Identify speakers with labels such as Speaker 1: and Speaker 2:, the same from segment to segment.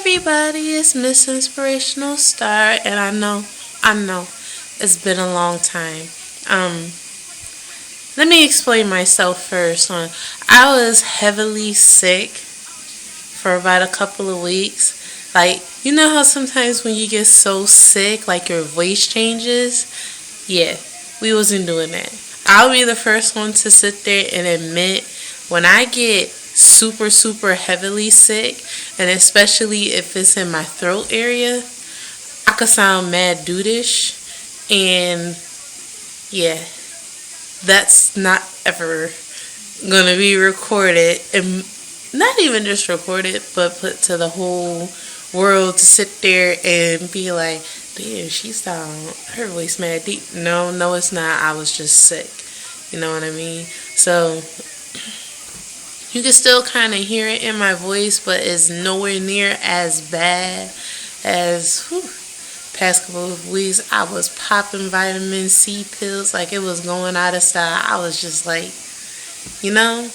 Speaker 1: everybody, it's Miss Inspirational Star, and I know, it's been a long time. Um, Let me explain myself first. I was heavily sick for about a couple of weeks. Like, you know how sometimes when you get so sick, like your voice changes? Yeah, we wasn't doing that. I'll be the first one to sit there and admit when I get super, super heavily sick, and especially if it's in my throat area, I could sound mad dudeish. And yeah, that's not ever gonna be recorded, and not even just recorded, but put to the whole world to sit there and be like, damn, she sound her voice mad deep. No, no, it's not. I was just sick. You know what I mean? So you can still kind of hear it in my voice, but it's nowhere near as bad as past couple of weeks. I was popping vitamin C pills like it was going out of style. I was just like, you know,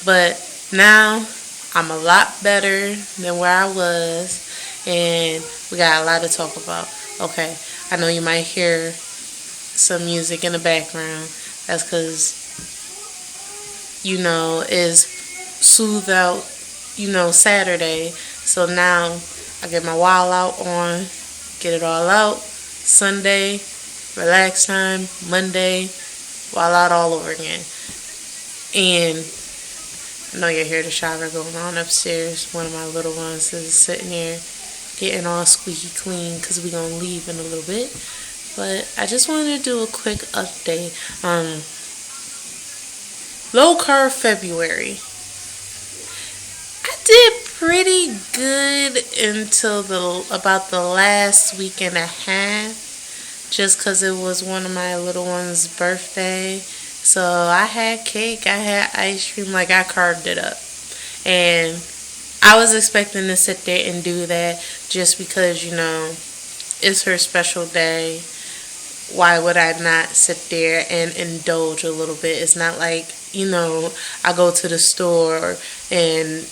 Speaker 1: but now I'm a lot better than where I was, and we got a lot to talk about. Okay, I know you might hear some music in the background. That's because, it's soothe out, Saturday. So now I get my wild out on, get it all out. Sunday, relax time. Monday, wild out all over again. And I know you hear the shower going on upstairs. One of my little ones is sitting here getting all squeaky clean because we're going to leave in a little bit. But I just wanted to do a quick update. Low carb February. I did pretty good until about the last week and a half, just because it was one of my little one's birthday. So I had cake, I had ice cream, like I carved it up. And I was expecting to sit there and do that just because, it's her special day. Why would I not sit there and indulge a little bit? It's not like, I go to the store and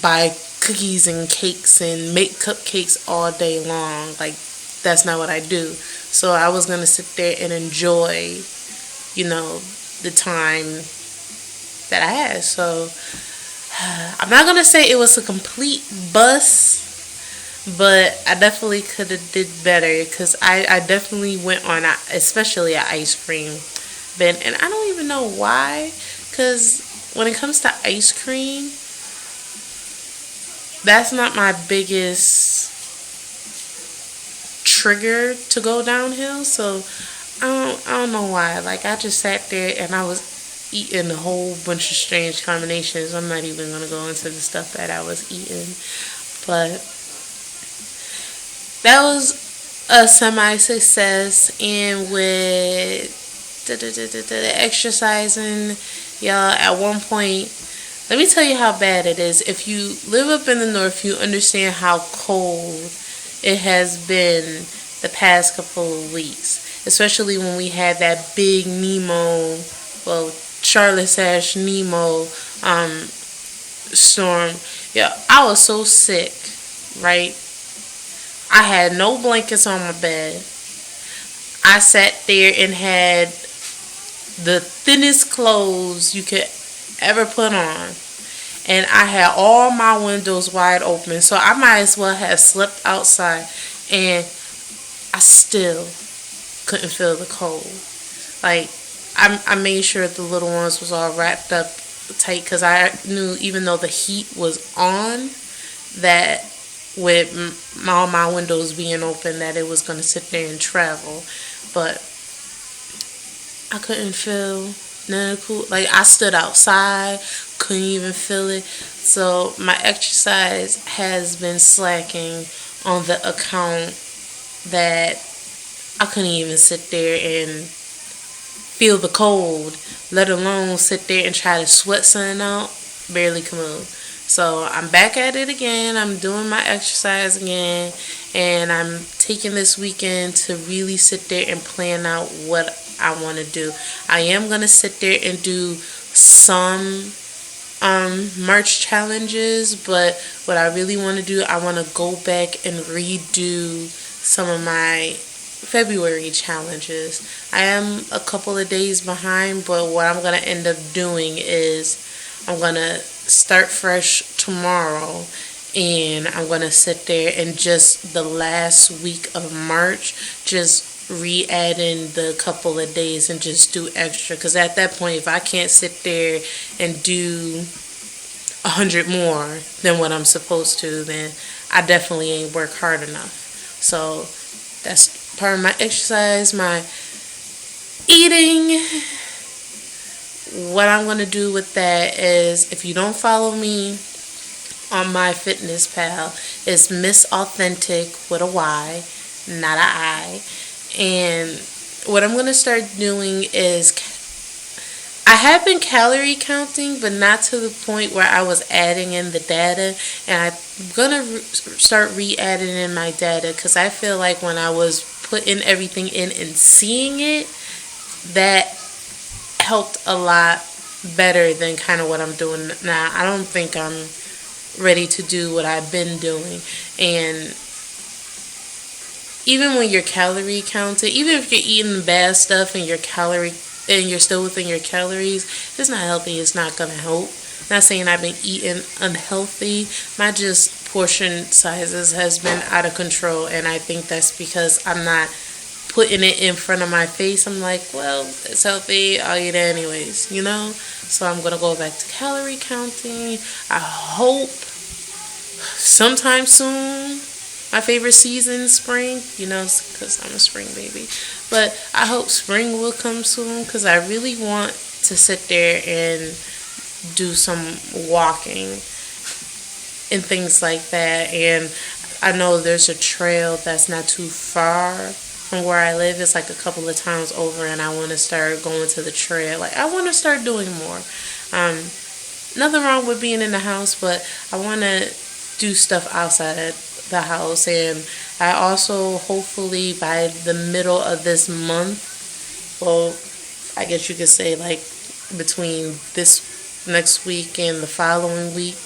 Speaker 1: buy cookies and cakes and make cupcakes all day long. Like, that's not what I do. So I was going to sit there and enjoy, the time that I had. So I'm not going to say it was a complete bust, but I definitely could have did better because I definitely went on, especially an ice cream bin. And I don't even know why, because when it comes to ice cream, that's not my biggest trigger to go downhill. So I don't know why. Like, I just sat there and I was eating a whole bunch of strange combinations. I'm not even going to go into the stuff that I was eating. But that was a semi-success. And with the exercising, y'all, at one point, let me tell you how bad it is. If you live up in the north, you understand how cold it has been the past couple of weeks. Especially when we had that big Charlotte/Nemo storm. Yeah, I was so sick, right? I had no blankets on my bed. I sat there and had the thinnest clothes you could ever put on. And I had all my windows wide open. So I might as well have slept outside. And I still couldn't feel the cold. Like, I made sure the little ones was all wrapped up tight because I knew even though the heat was on, that with all my windows being open, that it was going to sit there and travel. But I couldn't feel none of the cool. Like, I stood outside, couldn't even feel it. So my exercise has been slacking on the account that I couldn't even sit there and feel the cold, let alone sit there and try to sweat something out. Barely can move. So I'm back at it again. I'm doing my exercise again, and I'm taking this weekend to really sit there and plan out what I want to do. I am going to sit there and do some March challenges, but what I really want to do, I want to go back and redo some of my February challenges. I am a couple of days behind, but what I'm going to end up doing is I'm going to start fresh tomorrow, and I'm going to sit there and just the last week of March just re-add in the couple of days and just do extra, because at that point, if I can't sit there and do 100 more than what I'm supposed to, then I definitely ain't work hard enough. So that's part of my exercise, my eating. What I'm going to do with that is, if you don't follow me on my fitness pal, it's Miss Authentic with a Y, not a I. And what I'm going to start doing is, I have been calorie counting, but not to the point where I was adding in the data. And I'm going to start re-adding in my data, because I feel like when I was putting everything in and seeing it, that helped a lot better than kind of what I'm doing now. I don't think I'm ready to do what I've been doing. And even when you're calorie counting, even if you're eating bad stuff and you're still within your calories, if it's not healthy, it's not gonna help. Not saying I've been eating unhealthy, my just portion sizes has been out of control, and I think that's because I'm not putting it in front of my face. I'm like, well, it's healthy, I'll eat it anyways, you know? So I'm gonna go back to calorie counting. I hope sometime soon. My favorite season, spring, you know, because I'm a spring baby. But I hope spring will come soon, because I really want to sit there and do some walking and things like that. And I know there's a trail that's not too far from where I live. It's like a couple of times over, and I want to start going to the trail. Like, I want to start doing more. Nothing wrong with being in the house, but I want to do stuff outside the house. And I also, hopefully by the middle of this month, well, I guess you could say like between this next week and the following week,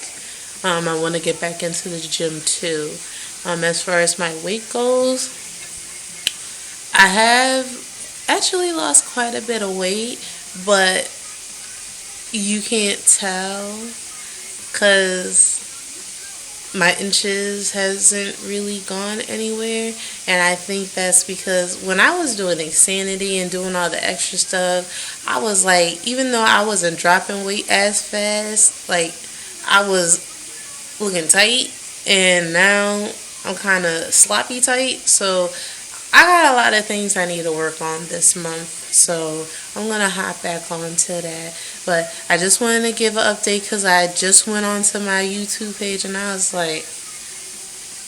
Speaker 1: I want to get back into the gym too. As far as my weight goes, I have actually lost quite a bit of weight, but you can't tell because my inches hasn't really gone anywhere. And I think that's because when I was doing Insanity and doing all the extra stuff, I was like, even though I wasn't dropping weight as fast, like I was looking tight, and now I'm kind of sloppy tight. So I got a lot of things I need to work on this month, so I'm going to hop back onto that. But I just wanted to give an update because I just went onto my YouTube page and I was like,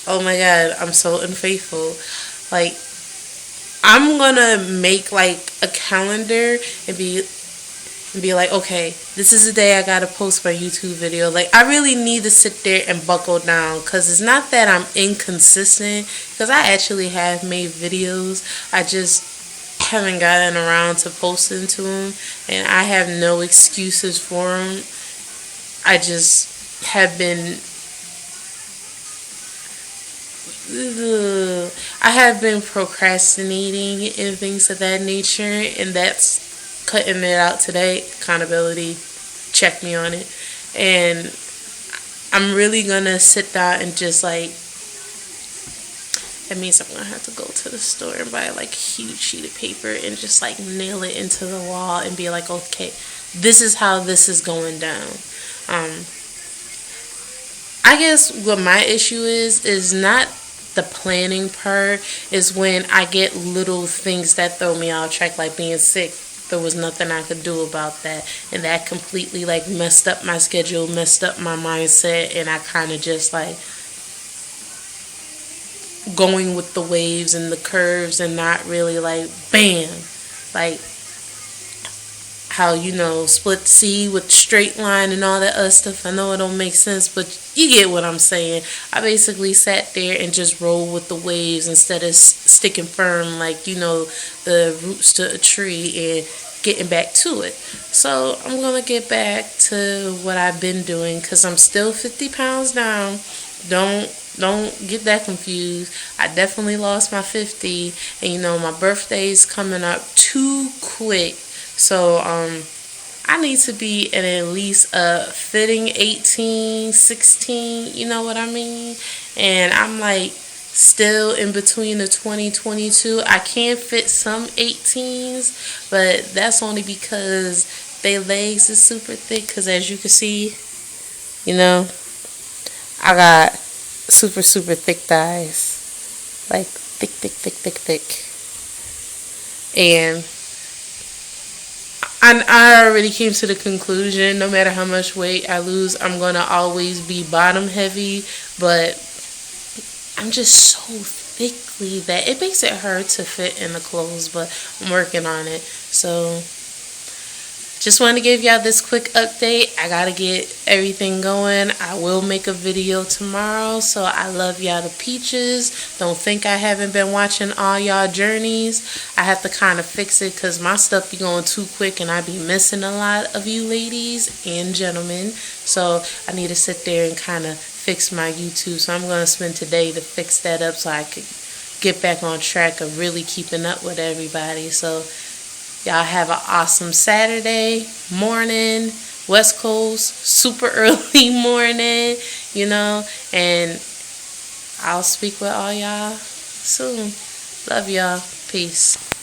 Speaker 1: oh my God, I'm so unfaithful. Like, I'm going to make like a calendar and be like, okay, this is the day I gotta post my YouTube video. Like, I really need to sit there and buckle down, because it's not that I'm inconsistent, because I actually have made videos. I just haven't gotten around to posting to them, and I have no excuses for them. I just have been procrastinating and things of that nature, and that's cutting it out today. Accountability, check me on it. And I'm really gonna sit down and just like, that means I'm gonna have to go to the store and buy like a huge sheet of paper and just like nail it into the wall and be like, okay, this is how this is going down. I guess what my issue is not the planning part, is when I get little things that throw me off track, like being sick. There was nothing I could do about that, and that completely like messed up my schedule, messed up my mindset, and I kind of just like going with the waves and the curves and not really like bam, like how, you know, split C with straight line and all that other stuff. I know it don't make sense, but you get what I'm saying. I basically sat there and just rolled with the waves instead of sticking firm like, you know, the roots to a tree, and getting back to it. So I'm gonna get back to what I've been doing because I'm still 50 pounds down. Don't get that confused. I definitely lost my 50, and you know my birthday's coming up too quick. So I need to be at least a fitting 18, 16, you know what I mean? And I'm like still in between the 20, 22. I can fit some 18s, but that's only because their legs is super thick. Because as you can see, you know, I got super, super thick thighs. Like thick, thick, thick, thick, thick. And I already came to the conclusion no matter how much weight I lose, I'm going to always be bottom heavy. But I'm just so thickly that it makes it hard to fit in the clothes. But I'm working on it. So just wanted to give y'all this quick update. I gotta get everything going. I will make a video tomorrow. So I love y'all to peaches. Don't think I haven't been watching all y'all journeys. I have to kind of fix it because my stuff be going too quick and I be missing a lot of you ladies and gentlemen. So I need to sit there and kind of fix my YouTube. So I'm gonna spend today to fix that up so I could get back on track of really keeping up with everybody. So y'all have an awesome Saturday morning, West Coast, super early morning, you know, and I'll speak with all y'all soon. Love y'all. Peace.